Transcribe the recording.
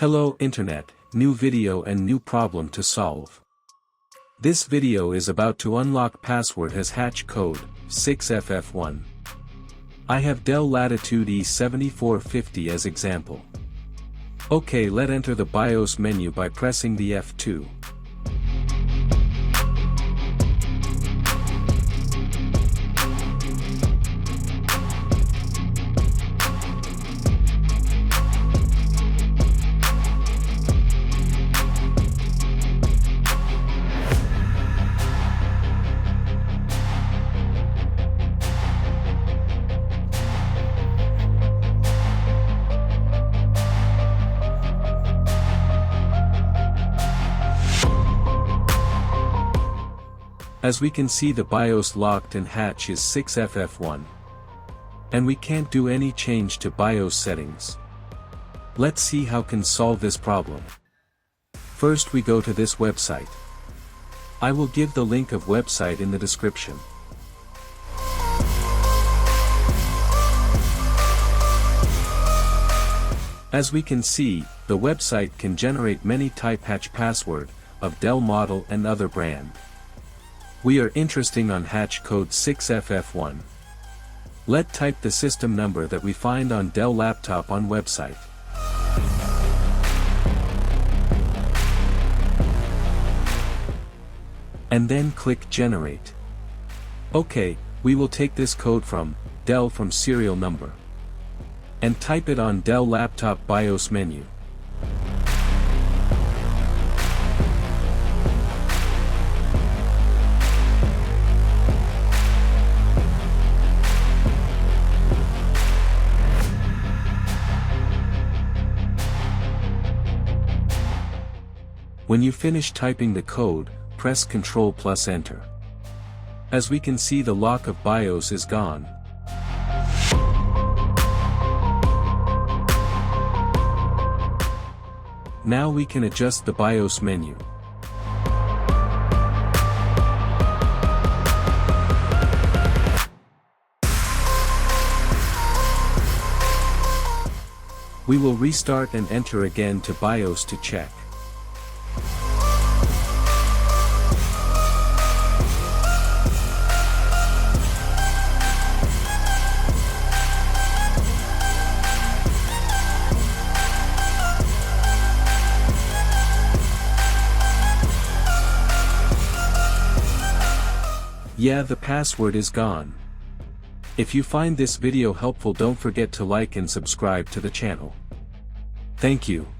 Hello Internet, new video and new problem to solve. This video is about to unlock password has hatch code 6FF1. I have Dell Latitude E7450 as example. Okay, let enter the BIOS menu by pressing the F2. As we can see, the BIOS locked and hatch is 6FF1. And we can't do any change to BIOS settings. Let's see how can solve this problem. First we go to this website. I will give the link of website in the description. As we can see, the website can generate many type hatch password, of Dell model and other brand. We are interested on hatch code 6FF1. Let type the system number that we find on Dell laptop on website. And then click generate. Okay, we will take this code from Dell from serial number. And type it on Dell laptop BIOS menu. When you finish typing the code, press Ctrl plus Enter. As we can see, the lock of BIOS is gone. Now we can adjust the BIOS menu. We will restart and enter again to BIOS to check. Yeah, the password is gone. If you find this video helpful, don't forget to like and subscribe to the channel. Thank you.